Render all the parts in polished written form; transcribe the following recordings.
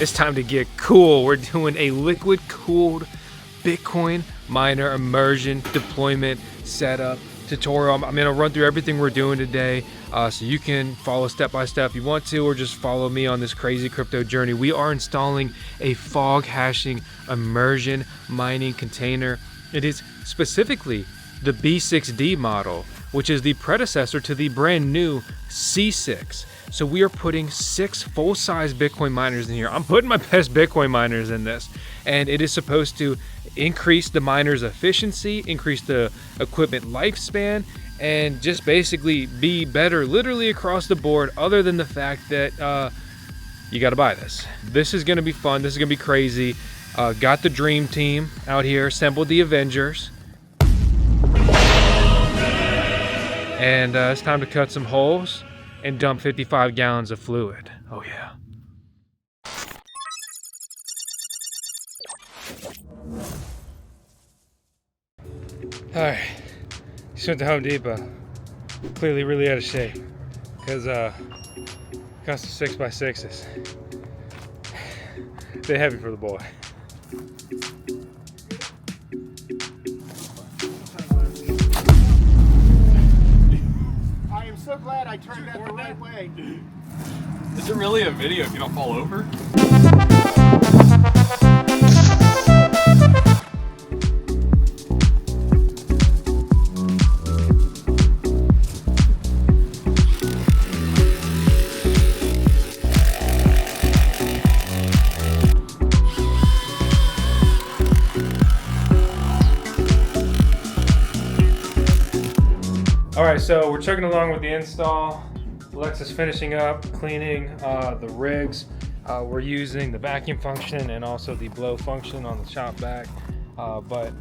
It's time to get cool. We're doing a liquid cooled Bitcoin miner immersion deployment setup tutorial. I'm gonna run through everything we're doing today, so you can follow step by step if you want to, or just follow me on this crazy crypto journey. We are installing a FogHashing immersion mining container. It is specifically the B6D model, which is the predecessor to the brand new C6. So we are putting 6 full-size Bitcoin miners in here. I'm putting my best Bitcoin miners in this, and it is supposed to increase the miner's efficiency, increase the equipment lifespan, and just basically be better literally across the board, other than the fact that you gotta buy this. This is gonna be fun, this is gonna be crazy. Got the dream team out here, assembled the Avengers. And it's time to cut some holes and dump 55 gallons of fluid. Oh yeah. All right, just went to Home Depot. Clearly really out of shape because got some 6x6s. They're heavy for the boy. I am so glad I turned that the right way. Is it really a video if you don't fall over? All right, so we're chugging along with the install. Alexa's finishing up cleaning the rigs. We're using the vacuum function and also the blow function on the shop vac, but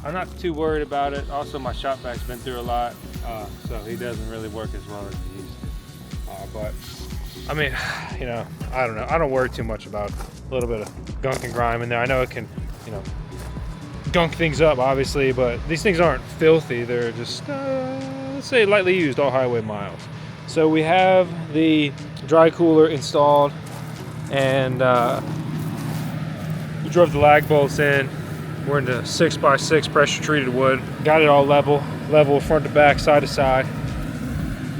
I'm not too worried about it. Also, my shop vac's been through a lot, so he doesn't really work as well as he used to. But I mean, you know, I don't know. I don't worry too much about a little bit of gunk and grime in there. I know it can, you know, gunk things up, obviously, but these things aren't filthy. They're just, let's say, lightly used all highway miles. So we have the dry cooler installed, and we drove the lag bolts in. We're into 6x6 pressure treated wood. Got it all level front to back, side to side.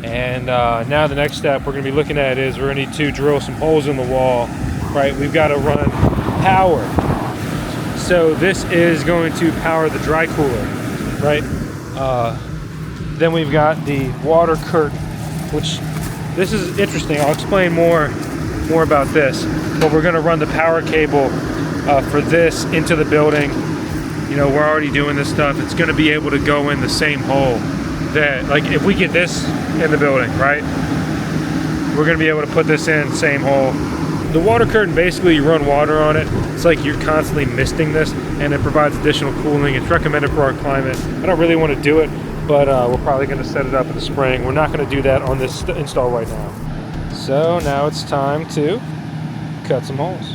And now the next step we're gonna be looking at is we're gonna need to drill some holes in the wall, right? We've got to run power. So this is going to power the dry cooler, right? Then we've got the water curtain, which this is interesting. I'll explain more about this. But we're going to run the power cable for this into the building. You know, we're already doing this stuff. It's going to be able to go in the same hole that, like, if we get this in the building, right? We're going to be able to put this in the same hole. The water curtain, basically you run water on it. It's like you're constantly misting this, and it provides additional cooling. It's recommended for our climate. I don't really want to do it, but we're probably going to set it up in the spring. We're not going to do that on this install right now. So now it's time to cut some holes.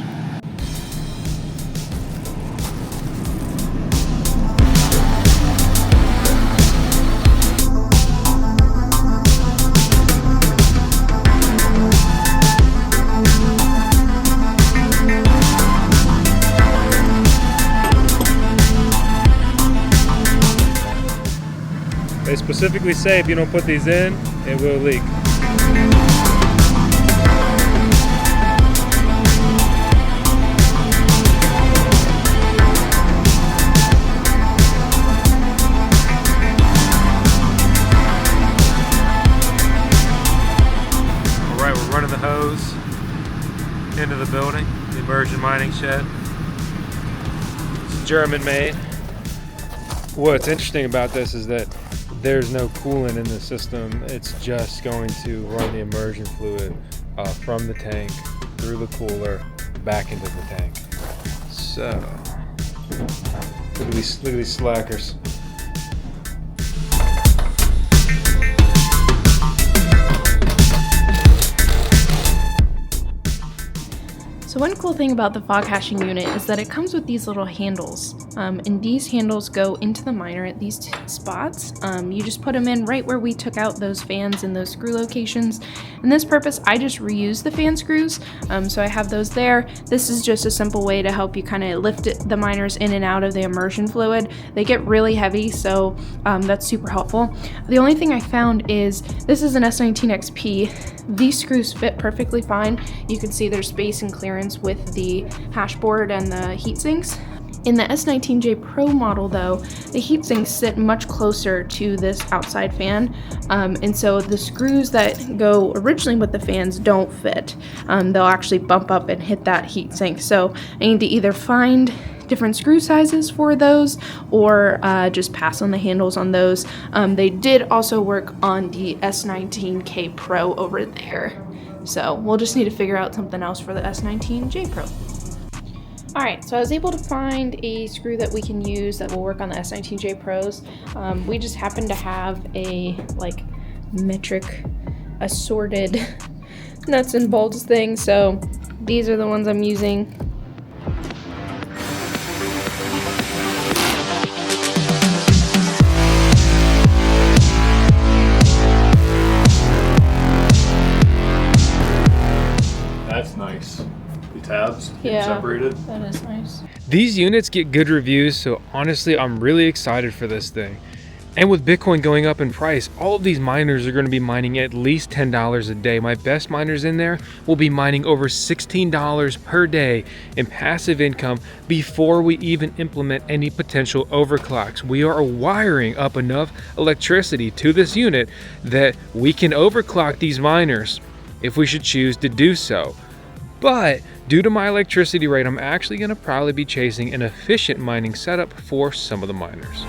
They specifically say if you don't put these in, it will leak. All right, we're running the hose into the building, the immersion mining shed. It's German made. What's interesting about this is that there's no coolant in the system. It's just going to run the immersion fluid from the tank through the cooler back into the tank. So look at these slackers. So one cool thing about the FogHashing unit is that it comes with these little handles. and these handles go into the miner at these spots. You just put them in right where we took out those fans and those screw locations. In this purpose, I just reuse the fan screws, so I have those there. This is just a simple way to help you kind of lift the miners in and out of the immersion fluid. They get really heavy, so that's super helpful. The only thing I found is this is an S19 XP. These screws fit perfectly fine. You can see there's space and clearance with the hash board and the heat sinks. In the S19J Pro model though, the heat sinks sit much closer to this outside fan, and so the screws that go originally with the fans don't fit. They'll actually bump up and hit that heat sink. So I need to either find different screw sizes for those or just pass on the handles on those. They did also work on the S19K Pro over there. So we'll just need to figure out something else for the S19J Pro. Alright, so I was able to find a screw that we can use that will work on the S19J Pros. We just happen to have a like metric assorted nuts and bolts thing, so these are the ones I'm using. That's nice. The tabs Yeah, separated. That is nice. These units get good reviews, so honestly, I'm really excited for this thing. And with Bitcoin going up in price, all of these miners are going to be mining at least $10 a day. My best miners in there will be mining over $16 per day in passive income before we even implement any potential overclocks. We are wiring up enough electricity to this unit that we can overclock these miners if we should choose to do so. But due to my electricity rate, I'm actually going to probably be chasing an efficient mining setup for some of the miners.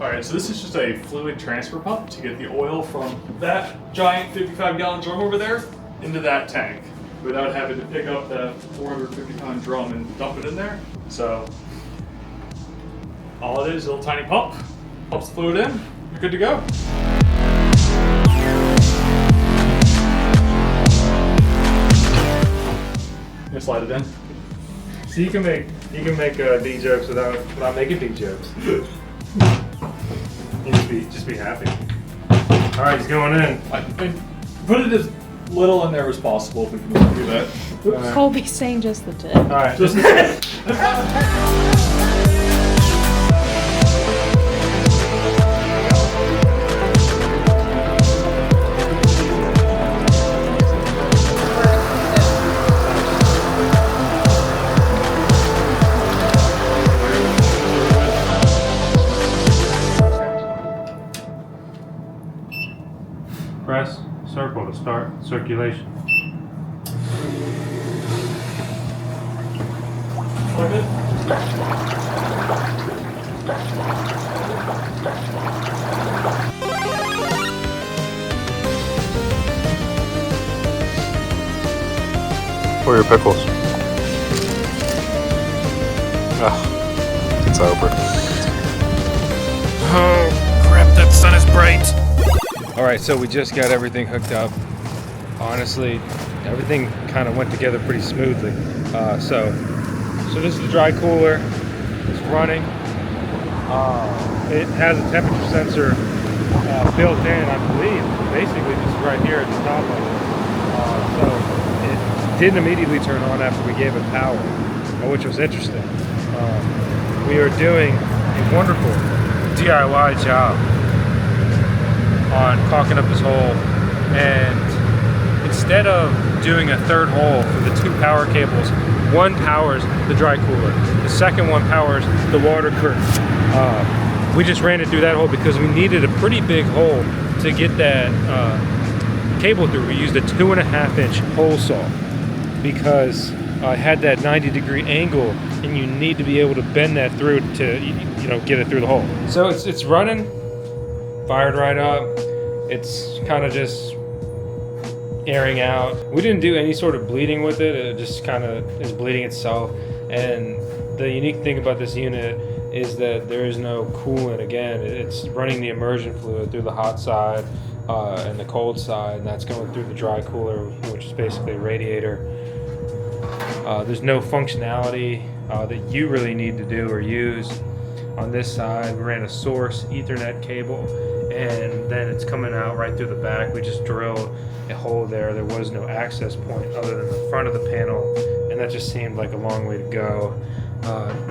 Alright, so this is just a fluid transfer pump to get the oil from that giant 55-gallon drum over there into that tank without having to pick up the 450-pound drum and dump it in there. So all it is a little tiny pump, pumps the fluid in, you're good to go. You slide it in. So you can make D jokes without making D jokes. Just be happy. All right, he's going in. I put it as little in there as possible if we can do that. Right. Colby's saying just the tip. All right, Just press circle to start circulation. like it. Where are your pickles? Ugh, it's over. Oh, crap, that sun is bright. All right, so we just got everything hooked up. Honestly, everything kind of went together pretty smoothly. So this is the dry cooler. It's running. It has a temperature sensor built in, I believe, basically just right here at the top of it. So it didn't immediately turn on after we gave it power, which was interesting. We are doing a wonderful DIY job on caulking up this hole, and instead of doing a third hole for the two power cables, one powers the dry cooler, the second one powers the water curtain. We just ran it through that hole because we needed a pretty big hole to get that cable through. We used a 2.5-inch hole saw because I had that 90-degree angle, and you need to be able to bend that through to get it through the hole. So it's running, fired right up. It's kind of just airing out. We didn't do any sort of bleeding with it. It just kind of is bleeding itself. And the unique thing about this unit is that there is no coolant. Again, it's running the immersion fluid through the hot side and the cold side, and that's going through the dry cooler, which is basically a radiator. There's no functionality that you really need to do or use. On this side, we ran a source Ethernet cable, and then it's coming out right through the back. We just drilled a hole there. There was no access point other than the front of the panel, and that just seemed like a long way to go.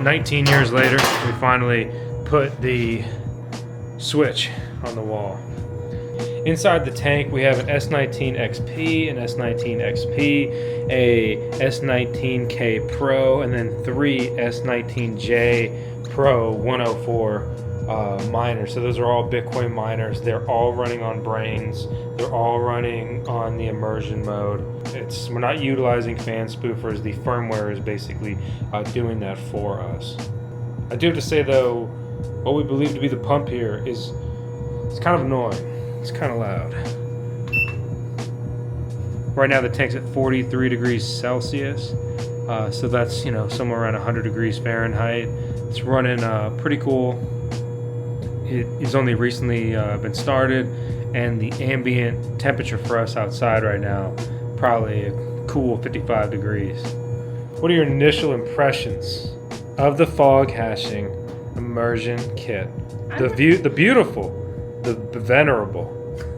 19 years later, we finally put the switch on the wall. Inside the tank, we have an S19 XP, an S19 XP, a S19K Pro, and then 3 S19J Pro 104 miners. So those are all Bitcoin miners. They're all running on brains. They're all running on the immersion mode. We're not utilizing fan spoofers. The firmware is basically doing that for us. I do have to say though, what we believe to be the pump here it's kind of annoying. It's kind of loud. Right now the tank's at 43 degrees Celsius. So that's, somewhere around 100 degrees Fahrenheit. It's running pretty cool. It's only recently been started, and the ambient temperature for us outside right now, probably a cool 55 degrees. What are your initial impressions of the FogHashing Immersion kit? The beautiful, the venerable,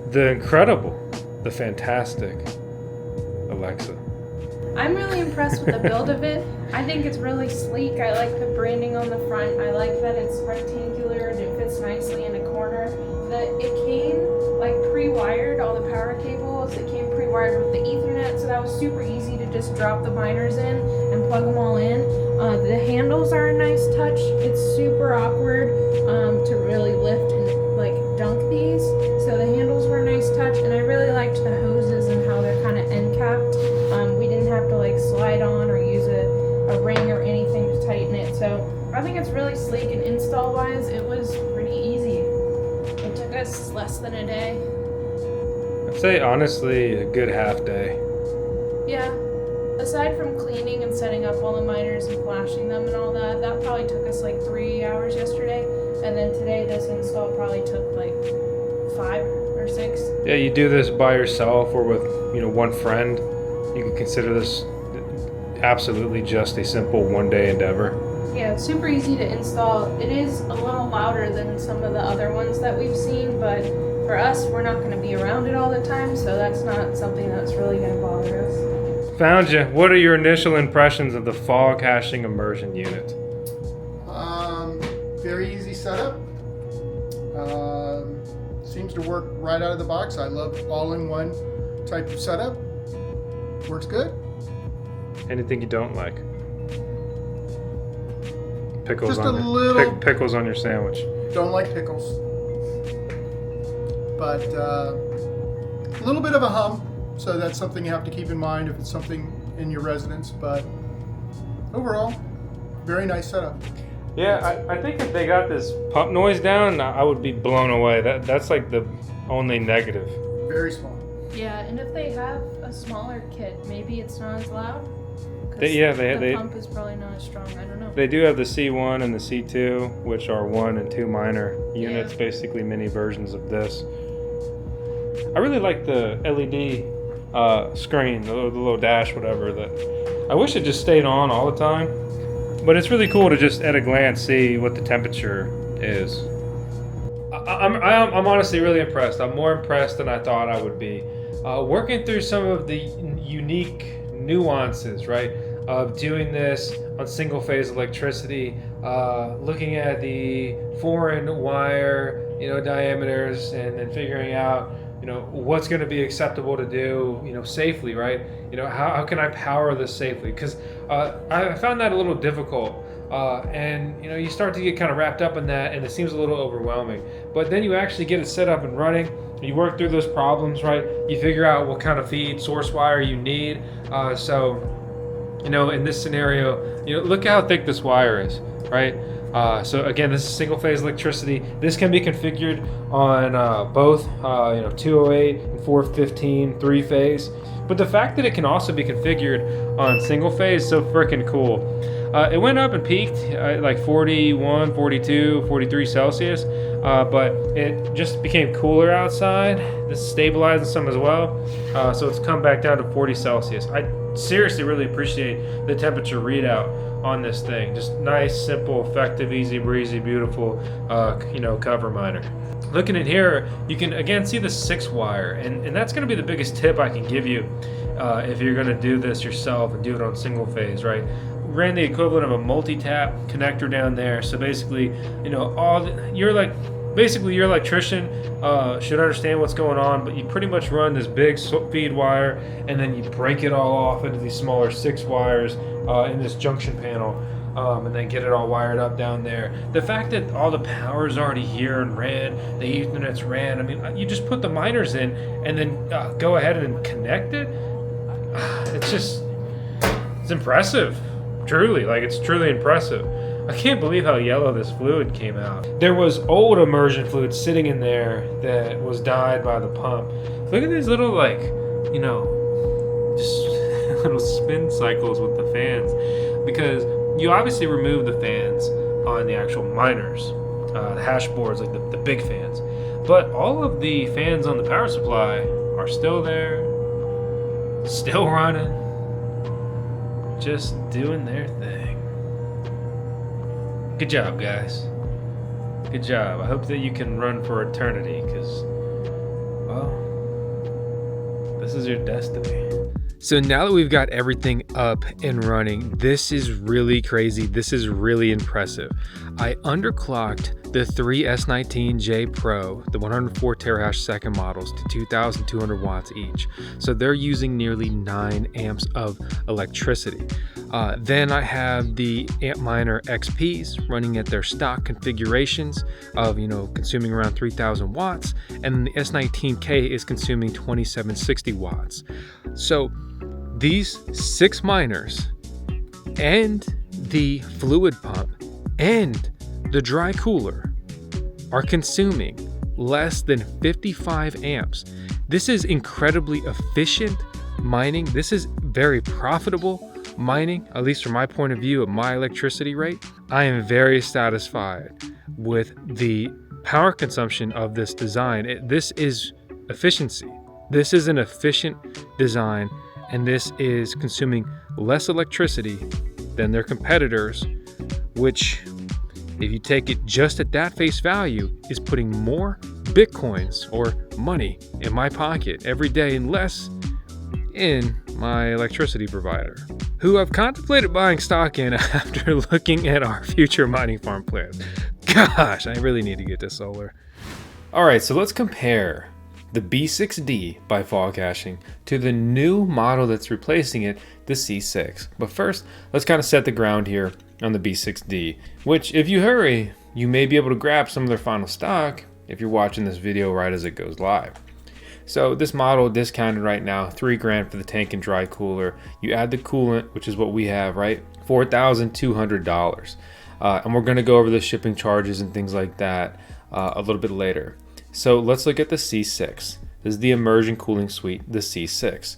the incredible, the fantastic Alexa. I'm really impressed with the build of it. I think it's really sleek. I like the branding on the front. I like that it's rectangular and it fits nicely in a corner. It came like pre-wired, all the power cables. It came pre-wired with the Ethernet, so that was super easy to just drop the miners in and plug them all in. The handles are a nice touch. It's super awkward to really lift and like dunk these. So the handles were a nice touch, and I really liked the hoses and how they're kind of end capped. We didn't have to like slide on or use a ring or anything to tighten it. So I think it's really sleek, and install wise it was pretty easy. It took us less than a day. I'd say honestly a good half day. Yeah. Aside from cleaning and setting up all the miners and flashing them and all that, that probably took us like 3 hours yesterday. And then today this install probably took like 5 or 6. Yeah, you do this by yourself or with one friend, you can consider this absolutely just a simple one-day endeavor. Yeah, it's super easy to install. It is a little louder than some of the other ones that we've seen, but for us, we're not going to be around it all the time, so that's not something that's really going to bother us. Found you. What are your initial impressions of the FogHashing Immersion unit? Very easy setup. Seems to work right out of the box. I love all-in-one type of setup. Works good. Anything you don't like? Pickles Just on a little. pickles on your sandwich. Don't like pickles. But a little bit of a hum, so that's something you have to keep in mind if it's something in your residence. But overall, very nice setup. Yeah, I think if they got this pump noise down, I would be blown away. That's like the only negative. Very small. Yeah, and if they have a smaller kit, maybe it's not as loud. The pump is probably not as strong. I don't know. They do have the C1 and the C2, which are 1 and 2 miner units, basically mini versions of this. I really like the LED screen, the little dash, whatever. That I wish it just stayed on all the time, but it's really cool to just at a glance see what the temperature is. I'm honestly really impressed. I'm more impressed than I thought I would be. Working through some of the unique nuances, right, of doing this on single phase electricity, looking at the foreign wire, diameters, and then figuring out, what's going to be acceptable to do, safely, right? How can I power this safely? Because I found that a little difficult. And you start to get kind of wrapped up in that, and it seems a little overwhelming. But then you actually get it set up and running. You work through those problems, right? You figure out what kind of feed source wire you need. In this scenario, look how thick this wire is, right? So again, this is single phase electricity. This can be configured on both 208 and 415 3 phase. But the fact that it can also be configured on single phase is so freaking cool. It went up and peaked at like 41, 42, 43 Celsius, but it just became cooler outside. This is stabilizing some as well, so it's come back down to 40 Celsius. I seriously really appreciate the temperature readout on this thing. Just nice, simple, effective, easy breezy, beautiful, cover miner. Looking at here, you can again see the 6 wire, and that's going to be the biggest tip I can give you if you're going to do this yourself and do it on single phase, right? Ran the equivalent of a multi-tap connector down there. So basically, your electrician should understand what's going on, but you pretty much run this big feed wire, and then you break it all off into these smaller 6 wires in this junction panel. And then get it all wired up down there. The fact that all the power is already here and ran, the Ethernet's ran, I mean, you just put the miners in and then go ahead and connect it. It's impressive. Truly, it's truly impressive. I can't believe how yellow this fluid came out. There was old immersion fluid sitting in there that was dyed by the pump. Look at these little, just little spin cycles with the fans, because you obviously remove the fans on the actual miners, the hash boards, like the big fans. But all of the fans on the power supply are still there, still running, just doing their thing. Good job, guys. Good job. I hope that you can run for eternity, because, well, this is your destiny. So now that we've got everything up and running, this is really crazy. This is really impressive. I underclocked the 3 S19J Pro, the 104 terahash second models, to 2,200 watts each. So they're using nearly 9 amps of electricity. Then I have the antminer XPs running at their stock configurations of, consuming around 3,000 watts. And the S19K is consuming 2,760 watts. So these 6 miners and the fluid pump and the dry cooler are consuming less than 55 amps. This is incredibly efficient mining. This is very profitable mining, at least from my point of view, at my electricity rate. I am very satisfied with the power consumption of this design. This is efficiency. This is an efficient design, and this is consuming less electricity than their competitors, which, if you take it just at that face value, is putting more Bitcoins or money in my pocket every day and less in my electricity provider, who I've contemplated buying stock in after looking at our future mining farm plans. Gosh, I really need to get to solar. All right, so let's compare the B6D by FogHashing to the new model that's replacing it, the C6. But first, let's kind of set the ground here on the B6D, which, if you hurry, you may be able to grab some of their final stock if you're watching this video right as it goes live. So this model discounted right now, $3,000 for the tank and dry cooler. You add the coolant, which is what we have, right? $4,200. And we're gonna go over the shipping charges and things like that a little bit later. So let's look at the C6. This is the immersion cooling suite, the C6.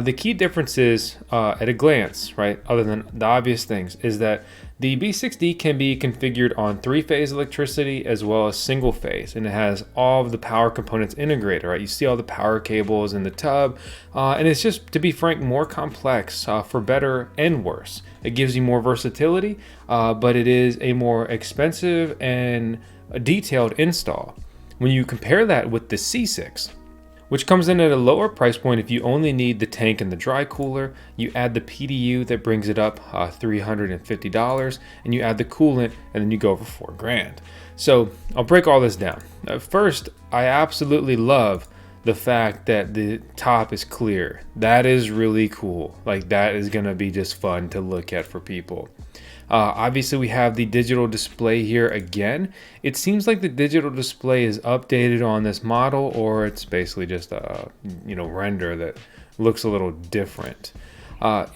The key differences at a glance, right, other than the obvious things, is that the B6D can be configured on 3-phase electricity as well as single phase, and it has all of the power components integrated, right? You see all the power cables in the tub, and it's just, to be frank, more complex for better and worse. It gives you more versatility, but it is a more expensive and a detailed install. When you compare that with the C6, which comes in at a lower price point if you only need the tank and the dry cooler, you add the PDU that brings it up $350, and you add the coolant, and then you go over $4,000. So I'll break all this down. First, I absolutely love the fact that the top is clear. That is really cool. Like, that is gonna be just fun to look at for people. Obviously, we have the digital display here again. It seems like the digital display is updated on this model, or it's basically just a render that looks a little different.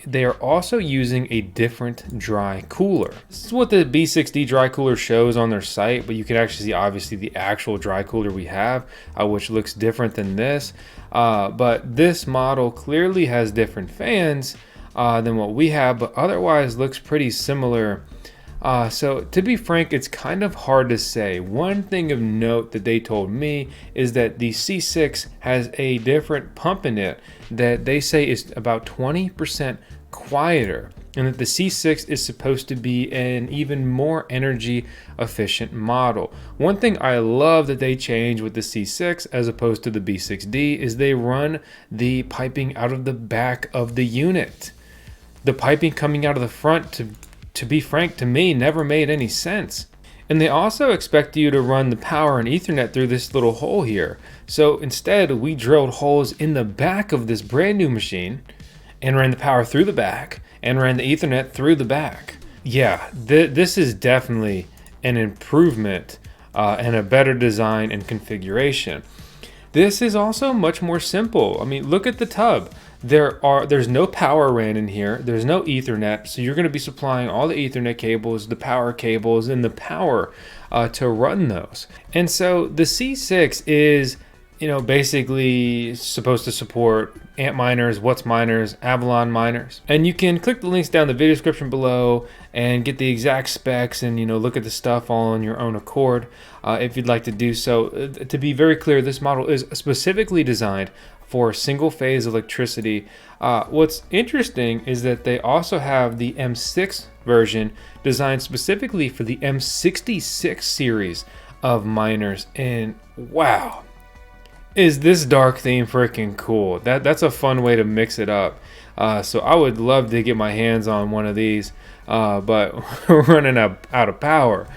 They are also using a different dry cooler. This is what the B6D dry cooler shows on their site, but you can actually see obviously the actual dry cooler we have, which looks different than this. But this model clearly has different fans, than what we have, but otherwise looks pretty similar. So to be frank, it's kind of hard to say. One thing of note that they told me is that the C6 has a different pump in it that they say is about 20% quieter, and that the C6 is supposed to be an even more energy efficient model. One thing I love that they changed with the C6 as opposed to the B6D is they run the piping out of the back of the unit. The piping coming out of the front, to be frank, to me, never made any sense. And they also expect you to run the power and Ethernet through this little hole here. So instead, we drilled holes in the back of this brand new machine and ran the power through the back and ran the Ethernet through the back. Yeah, this is definitely an improvement and a better design and configuration. This is also much more simple. I mean, look at the tub. There's no power ran in here. There's no Ethernet, so you're going to be supplying all the Ethernet cables, the power cables, and the power to run those. And so the C6 is, basically supposed to support antminers, what's miners, Avalon miners. And you can click the links down in the video description below and get the exact specs and look at the stuff all on your own accord if you'd like to do so. To be very clear, this model is specifically designed for single phase electricity. What's interesting is that they also have the M6 version designed specifically for the M66 series of miners, and wow, is this dark theme freaking cool. That's a fun way to mix it up. So I would love to get my hands on one of these, but we're running out of power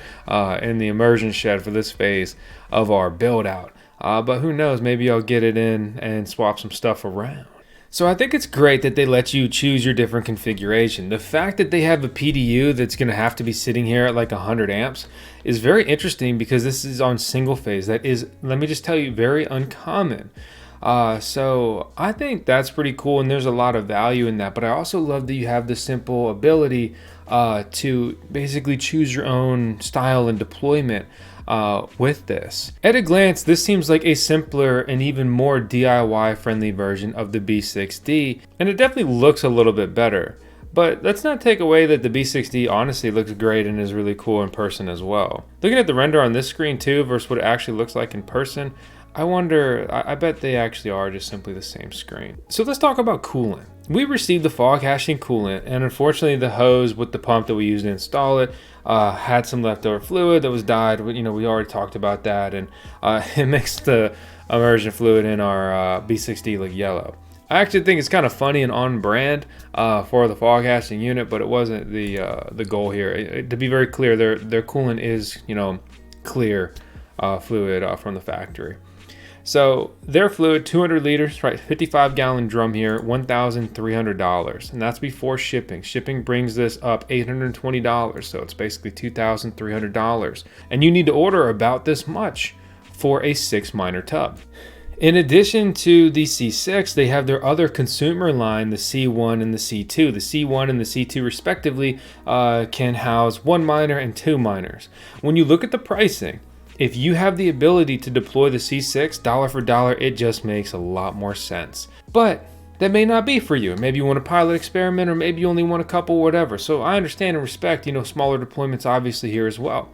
in the immersion shed for this phase of our build out. But who knows, maybe I'll get it in and swap some stuff around. So I think it's great that they let you choose your different configuration. The fact that they have a PDU that's going to have to be sitting here at like 100 amps is very interesting because this is on single phase. That is, let me just tell you, very uncommon. So I think that's pretty cool, and there's a lot of value in that. But I also love that you have the simple ability to basically choose your own style and deployment with this. At a glance, this seems like a simpler and even more DIY friendly version of the B6D, and it definitely looks a little bit better. But let's not take away that the B6D honestly looks great and is really cool in person as well. Looking at the render on this screen too versus what it actually looks like in person, I wonder, I bet they actually are just simply the same screen. So let's talk about coolant. We received the FogHashing coolant, and unfortunately the hose with the pump that we used to install it had some leftover fluid that was dyed. We already talked about that, and it makes the immersion fluid in our B6D look yellow. I actually think it's kind of funny and on brand for the FogHashing unit, but it wasn't the goal here. To be very clear, their coolant is clear fluid from the factory. So their fluid, 200 liters, right, 55 gallon drum here, $1,300, and that's before shipping. Shipping brings this up $820, so it's basically $2,300, and you need to order about this much for a 6 miner tub. In addition to the C6, they have their other consumer line, the C1 and the C2. The C1 and the C2 respectively can house 1 miner and 2 miners. When you look at the pricing, if you have the ability to deploy the C6 dollar for dollar, it just makes a lot more sense. But that may not be for you. Maybe you want a pilot experiment, or maybe you only want a couple, whatever. So I understand and respect, smaller deployments obviously here as well.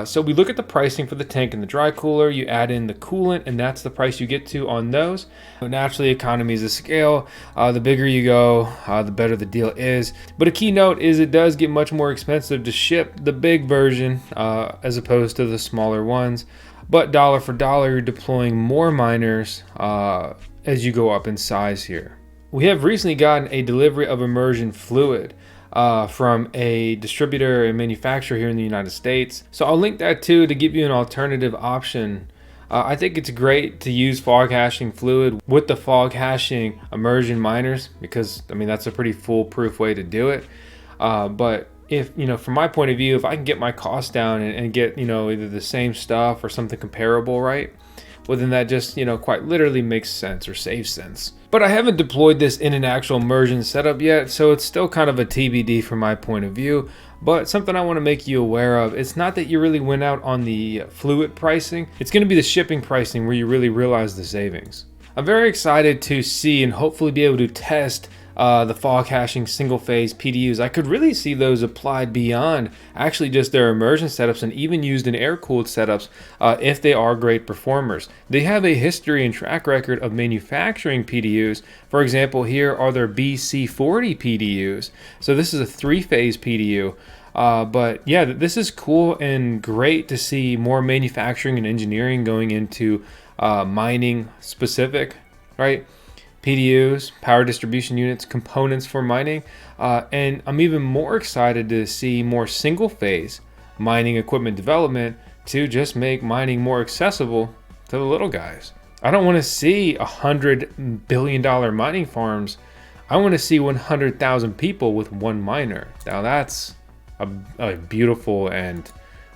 So we look at the pricing for the tank and the dry cooler, you add in the coolant, and that's the price you get to on those. So naturally, economies of scale, the bigger you go, the better the deal is. But a key note is it does get much more expensive to ship the big version as opposed to the smaller ones. But dollar for dollar, you're deploying more miners as you go up in size here. We have recently gotten a delivery of immersion fluid from a distributor and manufacturer here in the United States. So I'll link that too to give you an alternative option. I think it's great to use FogHashing fluid with the FogHashing immersion miners because that's a pretty foolproof way to do it. But if from my point of view, if I can get my costs down and get either the same stuff or something comparable, right? Well, then that just quite literally makes sense or saves sense. But I haven't deployed this in an actual immersion setup yet, so it's still kind of a TBD from my point of view. But something I want to make you aware of, it's not that you really went out on the fluid pricing, it's going to be the shipping pricing where you really realize the savings. I'm very excited to see and hopefully be able to test the FogHashing single phase PDUs. I could really see those applied beyond actually just their immersion setups and even used in air-cooled setups if they are great performers. They have a history and track record of manufacturing PDUs. For example, here are their BC40 PDUs. So this is a 3-phase PDU. But yeah, this is cool and great to see more manufacturing and engineering going into mining specific, right? PDUs, power distribution units, components for mining. And I'm even more excited to see more single phase mining equipment development to just make mining more accessible to the little guys. I don't want to see $100 billion mining farms. I want to see 100,000 people with one miner. Now that's a beautiful and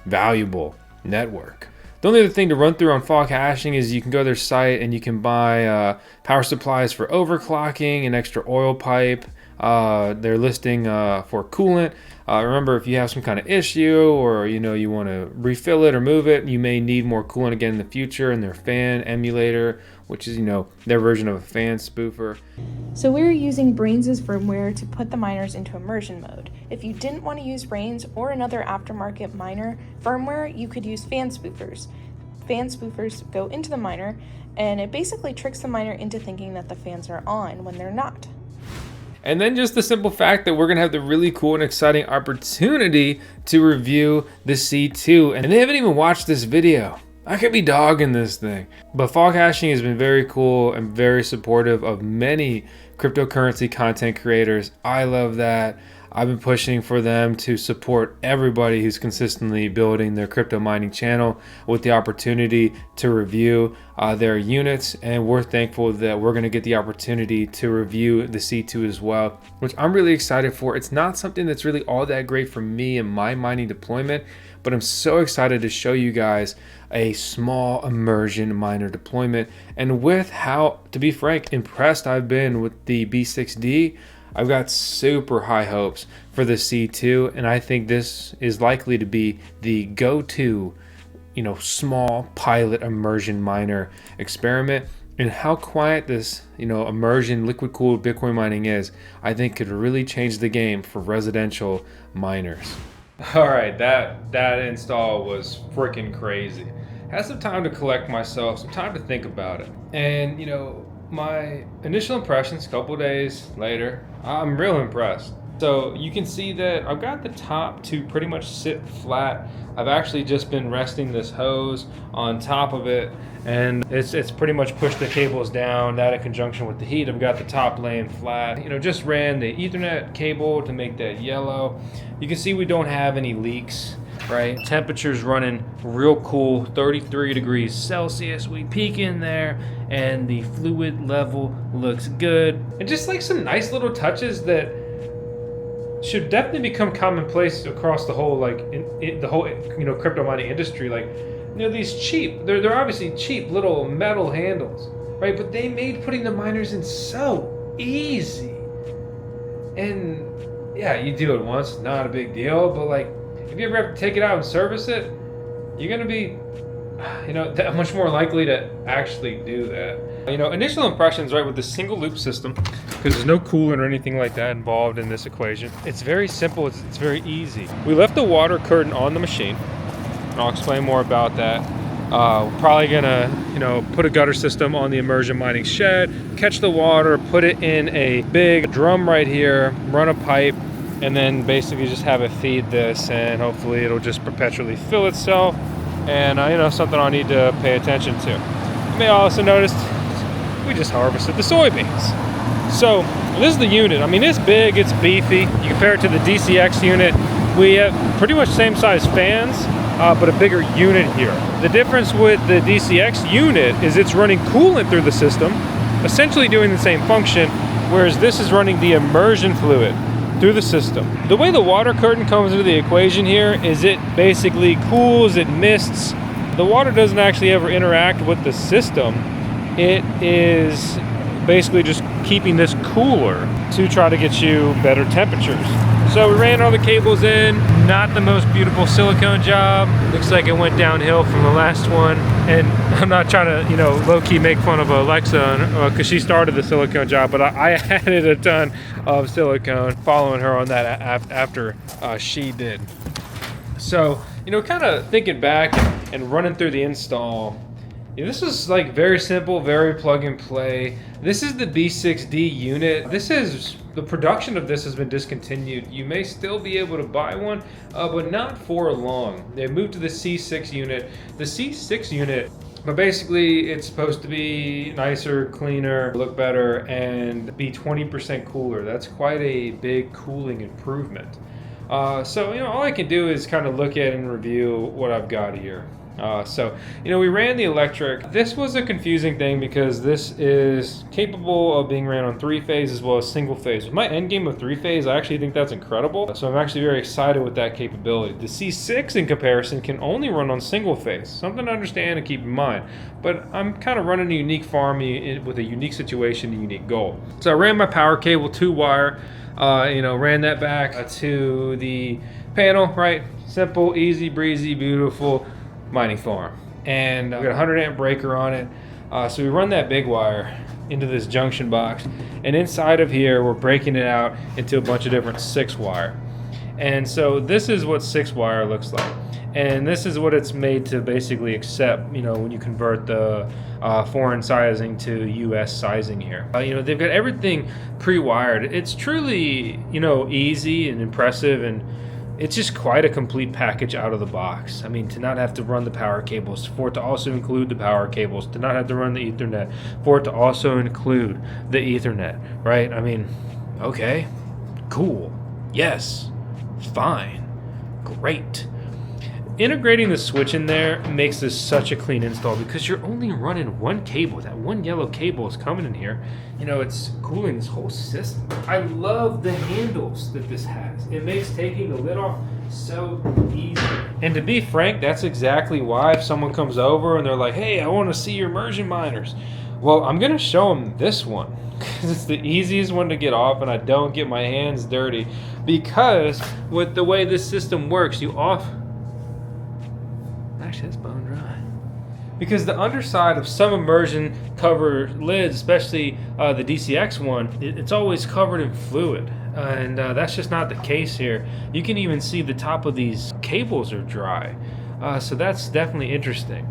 valuable network. The only other thing to run through on FogHashing is you can go to their site and you can buy power supplies for overclocking, an extra oil pipe. They're listing for coolant. Remember, if you have some kind of issue or you want to refill it or move it, you may need more coolant again in the future. And their fan emulator, which is their version of a fan spoofer. So we're using Brains' firmware to put the miners into immersion mode. If you didn't want to use Brains or another aftermarket miner firmware, you could use fan spoofers. Fan spoofers go into the miner, and it basically tricks the miner into thinking that the fans are on when they're not. And then just the simple fact that we're gonna have the really cool and exciting opportunity to review the C2, and they haven't even watched this video. I could be dogging this thing. But FogHashing has been very cool and very supportive of many cryptocurrency content creators. I love that. I've been pushing for them to support everybody who's consistently building their crypto mining channel with the opportunity to review their units, and we're thankful that we're going to get the opportunity to review the C2 as well, which I'm really excited for. It's not something that's really all that great for me and my mining deployment, but I'm so excited to show you guys a small immersion miner deployment. And with how, to be frank, impressed I've been with the B6D, I've got super high hopes for the C2, and I think this is likely to be the go-to, small pilot immersion miner experiment. And how quiet this, immersion liquid-cooled Bitcoin mining is, I think could really change the game for residential miners. All right, that install was freaking crazy. Had some time to collect myself, some time to think about it, and my initial impressions a couple days later, I'm real impressed. So you can see that I've got the top to pretty much sit flat. I've actually just been resting this hose on top of it, and it's pretty much pushed the cables down. That in conjunction with the heat, I've got the top laying flat. Just ran the Ethernet cable to make that yellow. You can see we don't have any leaks, right? Temperature's running real cool, 33 degrees Celsius. We peek in there and the fluid level looks good. And just like some nice little touches that should definitely become commonplace across the whole, the whole crypto mining industry. These cheap, they're obviously cheap little metal handles, right? But they made putting the miners in so easy. And yeah, you do it once, not a big deal, but if you ever have to take it out and service it, you're gonna be, that much more likely to actually do that. Initial impressions, right, with the single loop system, because there's no coolant or anything like that involved in this equation. It's very simple, it's very easy. We left the water curtain on the machine, and I'll explain more about that. We're probably gonna, put a gutter system on the immersion mining shed, catch the water, put it in a big drum right here, run a pipe, and then basically just have it feed this, and hopefully it'll just perpetually fill itself. And something I'll need to pay attention to. You may also notice we just harvested the soybeans. So this is the unit. I mean, it's big, it's beefy. You compare it to the DCX unit, we have pretty much same size fans, but a bigger unit here. The difference with the DCX unit is it's running coolant through the system, essentially doing the same function, whereas this is running the immersion fluid through the system. The way the water curtain comes into the equation here is it basically cools, it mists. The water doesn't actually ever interact with the system. It is basically just keeping this cooler to try to get you better temperatures. So we ran all the cables in, not the most beautiful silicone job. Looks like it went downhill from the last one. And I'm not trying to, low-key make fun of Alexa because she started the silicone job, but I added a ton of silicone, following her on that after she did. So, you know, kind of thinking back and running through the install, you know, this is like very simple, very plug and play. This is the B6D unit. The production of this has been discontinued. You may still be able to buy one, but not for long. They moved to the C6 unit. The C6 unit, but basically it's supposed to be nicer, cleaner, look better, and be 20% cooler. That's quite a big cooling improvement. So, you know, all I can do is kind of look at and review what I've got here. So, you know, we ran the electric. This was a confusing thing because this is capable of being ran on 3-phase as well as single phase. With my end game of 3-phase, I actually think that's incredible. So I'm actually very excited with that capability. The C6 in comparison can only run on single phase. Something to understand and keep in mind. But I'm kind of running a unique farm with a unique situation, a unique goal. So I ran my power cable 2-wire, you know, ran that back to the panel, right? Simple, easy, breezy, beautiful mining farm, and we got a 100 amp breaker on it. So we run that big wire into this junction box, and inside of here we're breaking it out into a bunch of different 6-wire. And so this is what 6-wire looks like, and this is what it's made to basically accept, you know, when you convert the foreign sizing to US sizing here. You know, they've got everything pre-wired. It's truly, you know, easy and impressive, and it's just quite a complete package out of the box. I mean, to not have to run the power cables, for it to also include the power cables, to not have to run the Ethernet, for it to also include the Ethernet, right? I mean, okay, cool, yes, fine, great. Integrating the switch in there makes this such a clean install because you're only running one cable. That one yellow cable is coming in here. You know, it's cooling this whole system. I love the handles that this has. It makes taking the lid off so easy. And to be frank, that's exactly why if someone comes over and they're like, hey, I want to see your immersion miners. Well, I'm going to show them this one because it's the easiest one to get off and I don't get my hands dirty. Because with the way this system works, actually, that's bone dry. Because the underside of some immersion cover lids, especially the DCX one, it's always covered in fluid. And that's just not the case here. You can even see the top of these cables are dry. So that's definitely interesting.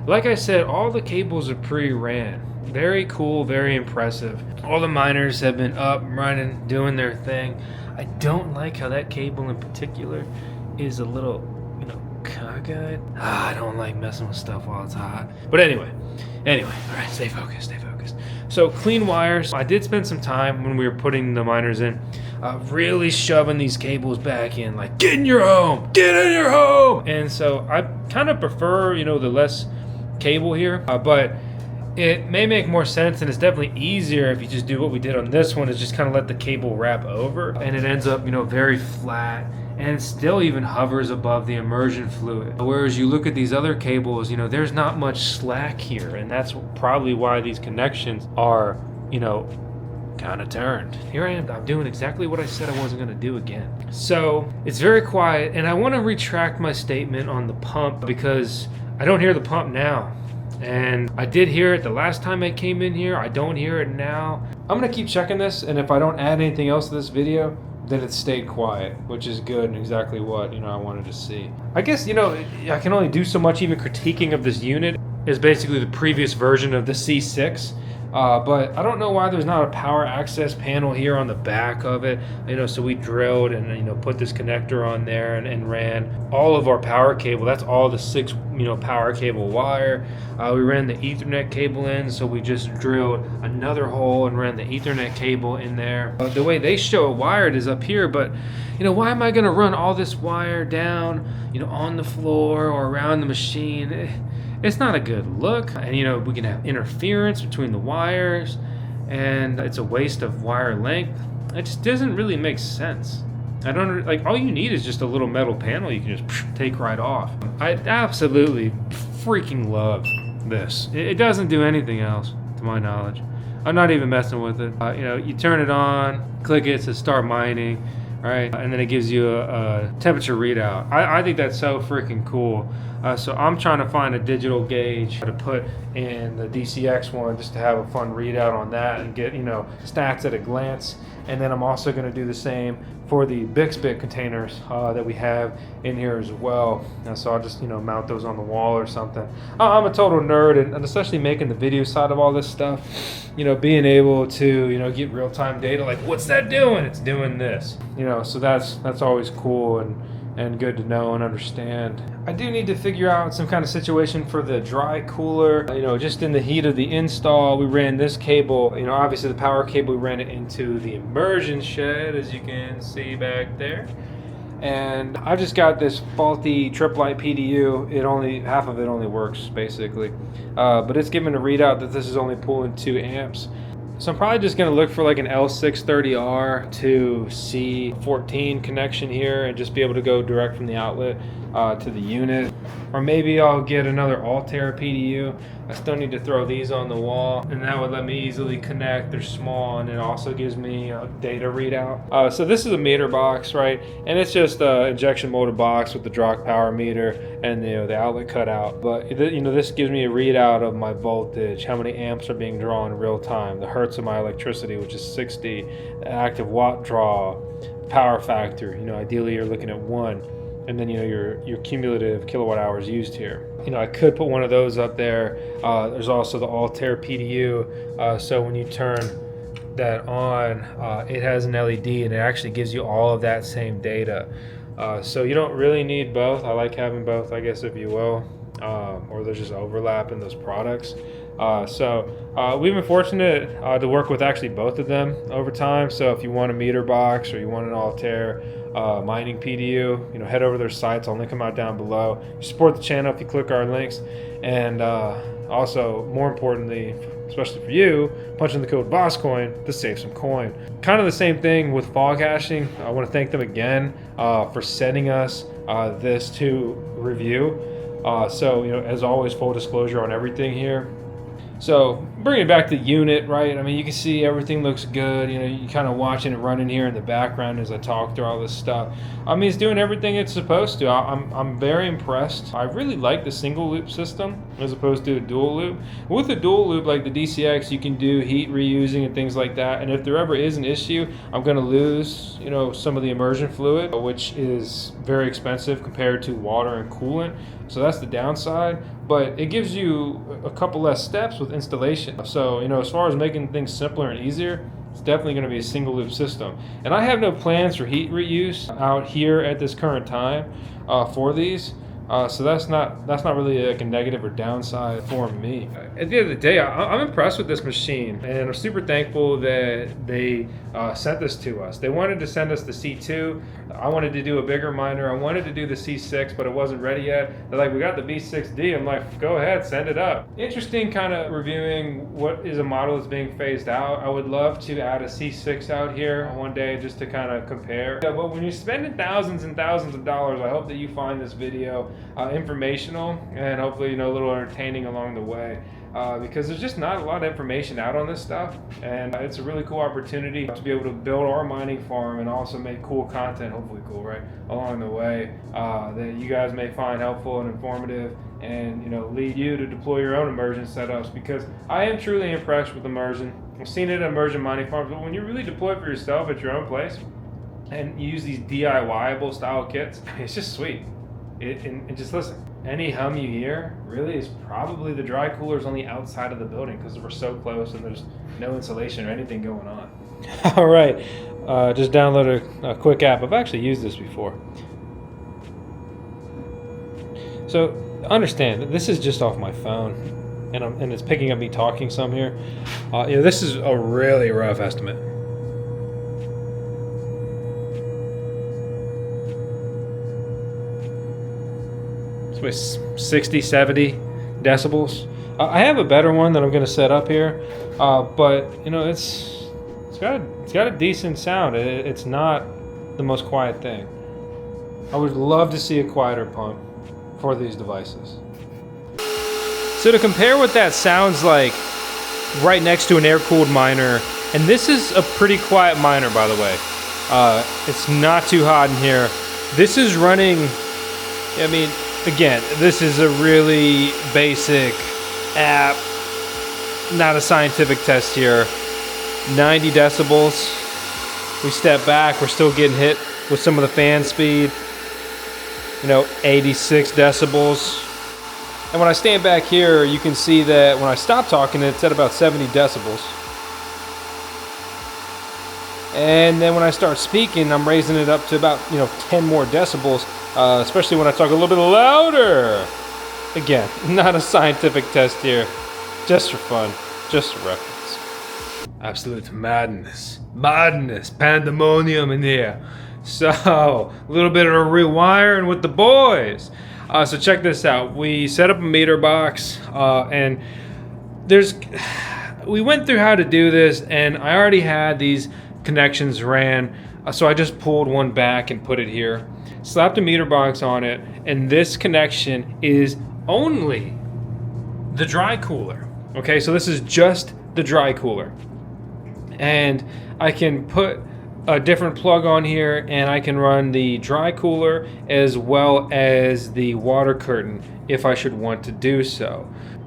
Like I said, all the cables are pre-ran. Very cool, very impressive. All the miners have been up, running, doing their thing. I don't like how that cable in particular is a little, you know, cockeyed. I don't like messing with stuff while it's hot. But anyway, all right, stay focused, stay focused. So clean wires. I did spend some time when we were putting the miners in, really shoving these cables back in, like, get in your home, get in your home. And so I kind of prefer, you know, the less cable here, but it may make more sense, and it's definitely easier if you just do what we did on this one, is just kind of let the cable wrap over, and it ends up, you know, very flat, and it still even hovers above the immersion fluid. Whereas you look at these other cables, you know, there's not much slack here, and that's probably why these connections are, you know, kind of turned. Here I am, I'm doing exactly what I said I wasn't gonna do again. So it's very quiet, and I want to retract my statement on the pump because I don't hear the pump now. And I did hear it the last time I came in here. I don't hear it now. I'm gonna keep checking this, and if I don't add anything else to this video, then it stayed quiet, which is good and exactly what, you know, I wanted to see. I guess, you know, I can only do so much. Even critiquing of this unit is basically the previous version of the C6. But I don't know why there's not a power access panel here on the back of it. You know, so we drilled and, you know, put this connector on there and ran all of our power cable. That's all the 6, you know, power cable wire. We ran the Ethernet cable in, so we just drilled another hole and ran the Ethernet cable in there. The way they show it wired is up here, but, you know, why am I gonna run all this wire down, you know, on the floor or around the machine? It's not a good look, and you know, we can have interference between the wires, and it's a waste of wire length. It just doesn't really make sense. I don't, like, all you need is just a little metal panel you can just take right off. I absolutely freaking love this. It doesn't do anything else, to my knowledge. I'm not even messing with it. You know, you turn it on, click it to start mining, right? And then it gives you a temperature readout. I think that's so freaking cool. So I'm trying to find a digital gauge to put in the DCX one just to have a fun readout on that and get, you know, stats at a glance. And then I'm also going to do the same for the bixbit containers that we have in here as well. So I'll just, you know, mount those on the wall or something. I'm a total nerd, and especially making the video side of all this stuff, you know, being able to, you know, get real-time data like, what's that doing? It's doing this, you know, so that's always cool and good to know and understand. I do need to figure out some kind of situation for the dry cooler. You know, just in the heat of the install, we ran this cable, you know, obviously the power cable, we ran it into the immersion shed, as you can see back there. And I've just got this faulty triplet PDU. Half of it only works basically. But it's giving a readout that this is only pulling 2 amps. So I'm probably just going to look for like an L630R to C14 connection here and just be able to go direct from the outlet to the unit. Or maybe I'll get another Altair PDU. I still need to throw these on the wall, and that would let me easily connect. They're small, and it also gives me a data readout. So this is a meter box, right? And it's just an injection molded box with the Drock power meter and, you know, the outlet cut out. But, you know, this gives me a readout of my voltage, how many amps are being drawn in real time, the hertz of my electricity, which is 60, the active watt draw, power factor. You know, ideally you're looking at 1. And then, you know, your cumulative kilowatt hours used here. You know, I could put one of those up there. There's also the Altair PDU. So when you turn that on, it has an LED and it actually gives you all of that same data. So you don't really need both. I like having both, I guess, if you will. Or there's just overlap in those products. So we've been fortunate to work with actually both of them over time. So if you want a meter box or you want an Altair mining PDU, you know, head over to their sites. I'll link them out down below. You support the channel if you click our links, and also, more importantly, especially for you, punch in the code VoskCoin to save some coin. Kind of the same thing with FogHashing. I want to thank them again for sending us this to review. So, you know, as always, full disclosure on everything here. So bringing it back to the unit, right? I mean, you can see everything looks good. You know, you kind of watching it running here in the background as I talk through all this stuff. I mean, it's doing everything it's supposed to. I'm very impressed. I really like the single loop system as opposed to a dual loop. With a dual loop like the DCX, you can do heat reusing and things like that. And if there ever is an issue, I'm going to lose, you know, some of the immersion fluid, which is very expensive compared to water and coolant. So that's the downside, but it gives you a couple less steps with installation. So, you know, as far as making things simpler and easier, it's definitely going to be a single loop system. And I have no plans for heat reuse out here at this current time for these. So that's not really like a negative or downside for me. At the end of the day, I'm impressed with this machine, and I'm super thankful that they sent this to us. They wanted to send us the C2. I wanted to do a bigger miner. I wanted to do the C6, but it wasn't ready yet. They're like, we got the B6D. I'm like, go ahead, send it up. Interesting kind of reviewing what is a model that's being phased out. I would love to add a C6 out here one day just to kind of compare. Yeah, but when you're spending thousands and thousands of dollars, I hope that you find this video informational and hopefully, you know, a little entertaining along the way. Because there's just not a lot of information out on this stuff, and it's a really cool opportunity to be able to build our mining farm and also make cool content, hopefully cool, right, along the way that you guys may find helpful and informative, and, you know, lead you to deploy your own immersion setups, because I am truly impressed with immersion. I've seen it at immersion mining farms, but when you really deploy it for yourself at your own place and use these DIY-able style kits, it's just sweet. And just listen, any hum you hear really is probably the dry coolers on the outside of the building because we're so close and there's no insulation or anything going on. All right, just download a quick app. I've actually used this before. So understand that this is just off my phone, and it's picking up me talking some here. You know, this is a really rough estimate. 60, 70 decibels. I have a better one that I'm going to set up here, but you know, it's got a decent sound. It's not the most quiet thing. I would love to see a quieter pump for these devices. So to compare what that sounds like right next to an air-cooled miner, and this is a pretty quiet miner, by the way. It's not too hot in here. This is running, I mean, Again, this is a really basic app, not a scientific test here. 90 decibels. We step back, we're still getting hit with some of the fan speed. 86 decibels. And when I stand back here, you can see that when I stop talking, it's at about 70 decibels. And then when I start speaking, I'm raising it up to about 10 more decibels, especially when I talk a little bit louder. Again, not a scientific test here, just for fun, just for reference. Absolute madness, pandemonium in here. So, a little bit of rewiring with the boys. So check this out. We set up a meter box, and we went through how to do this, and I already had these connections ran, so I just pulled one back and put it here. Slapped a meter box on it, and this connection is only the dry cooler. Okay, so this is just the dry cooler. And I can put a different plug on here, and I can run the dry cooler as well as the water curtain if I should want to do so.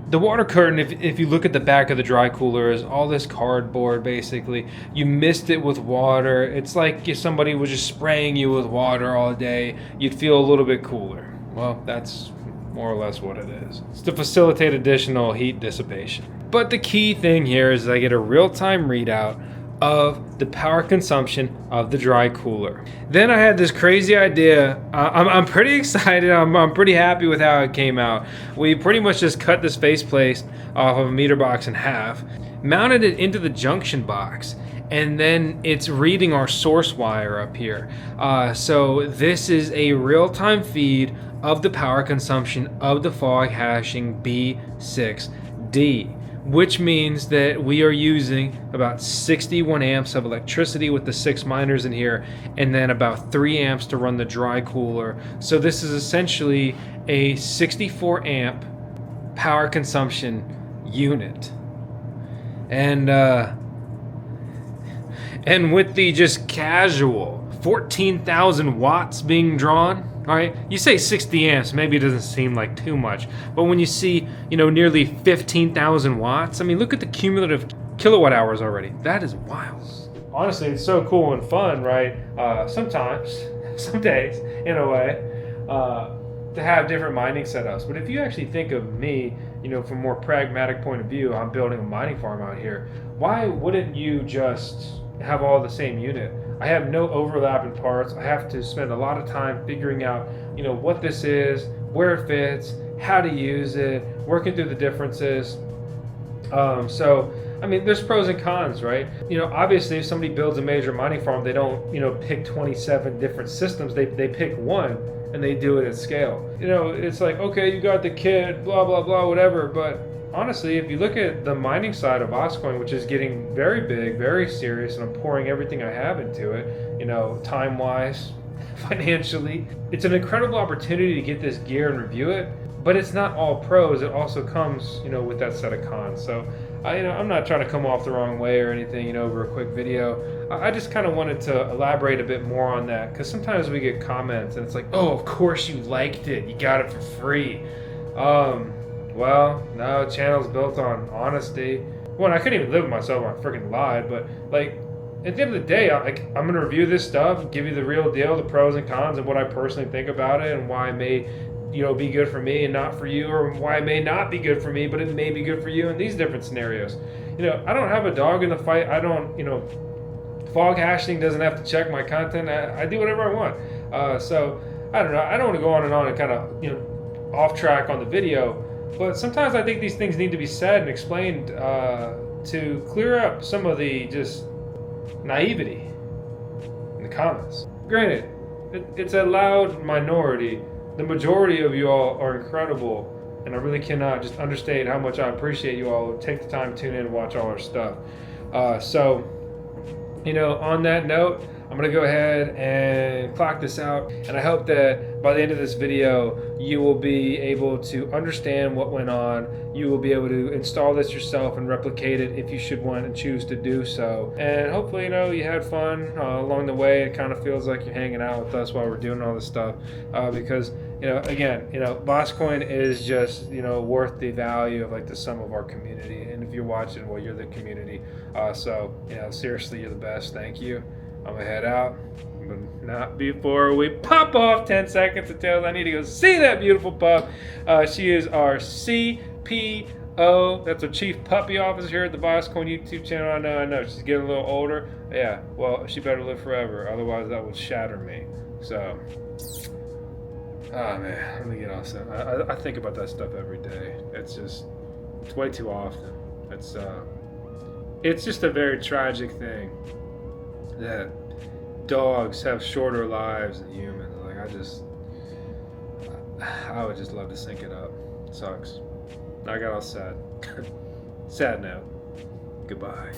The water curtain, if you look at the back of the dry cooler, is all this cardboard basically. You mist it with water. It's like if somebody was just spraying you with water all day, you'd feel a little bit cooler. Well, that's more or less what it is. It's to facilitate additional heat dissipation. But the key thing here is I get a real-time readout of the power consumption of the dry cooler. Then I had this crazy idea. I'm pretty excited. I'm pretty happy with how it came out. We pretty much just cut this faceplate off of a meter box in half, mounted it into the junction box, and then it's reading our source wire up here. So this is a real-time feed of the power consumption of the FogHashing B6D. Which means that we are using about 61 amps of electricity with the 6 miners in here, and then about 3 amps to run the dry cooler. So this is essentially a 64 amp power consumption unit. And with the just casual 14,000 watts being drawn, all right, you say 60 amps, maybe it doesn't seem like too much, but when you see, nearly 15,000 watts, I mean, look at the cumulative kilowatt hours already. That is wild. Honestly, it's so cool and fun, right? Sometimes, some days, in a way, to have different mining setups. But if you actually think of me, from a more pragmatic point of view, I'm building a mining farm out here. Why wouldn't you just have all the same unit? I have no overlap in parts. I have to spend a lot of time figuring out, what this is, where it fits, how to use it, working through the differences. So, I mean, there's pros and cons, right? Obviously, if somebody builds a major mining farm, they don't, pick 27 different systems. They pick one and they do it at scale. It's like, okay, you got the kit, blah, blah, blah, whatever. But honestly, if you look at the mining side of VoskCoin, which is getting very big, very serious, and I'm pouring everything I have into it, time-wise, financially, it's an incredible opportunity to get this gear and review it, but it's not all pros. It also comes, with that set of cons. So, I'm not trying to come off the wrong way or anything, over a quick video. I just kind of wanted to elaborate a bit more on that, because sometimes we get comments and it's like, oh, of course you liked it. You got it for free. Well, no, channel's built on honesty. Well, I couldn't even live with myself if I freaking lied, but at the end of the day, I'm going to review this stuff, give you the real deal, the pros and cons, and what I personally think about it, and why it may, be good for me and not for you, or why it may not be good for me, but it may be good for you in these different scenarios. I don't have a dog in the fight. I don't, FogHashing doesn't have to check my content. I do whatever I want. So, I don't know. I don't want to go on and kind of, off track on the video. But sometimes I think these things need to be said and explained to clear up some of the just naivety in the comments. Granted, it's a loud minority. The majority of you all are incredible, and I really cannot just understate how much I appreciate you all who take the time to tune in and watch all our stuff. So, on that note, I'm going to go ahead and clock this out, and I hope that by the end of this video you will be able to understand what went on. You will be able to install this yourself and replicate it if you should want and choose to do so. And hopefully, you had fun along the way. It kind of feels like you're hanging out with us while we're doing all this stuff, because you know, again, you know, VoskCoin is just, you know, worth the value of like the sum of our community. And if you're watching, well, you're the community. So, you know, seriously, you're the best. Thank you. I'm gonna head out, but not before we pop off 10 seconds until I need to go see that beautiful pup. She is our CPO. That's our Chief Puppy Officer here at the VoskCoin YouTube channel. I know. She's getting a little older. Yeah, well, she better live forever. Otherwise, that would shatter me. So, oh man, let me get off that. I think about that stuff every day. It's way too often. It's just a very tragic thing that dogs have shorter lives than humans. Like, I would just love to sync it up. It sucks. I got all sad. Sad note. Goodbye.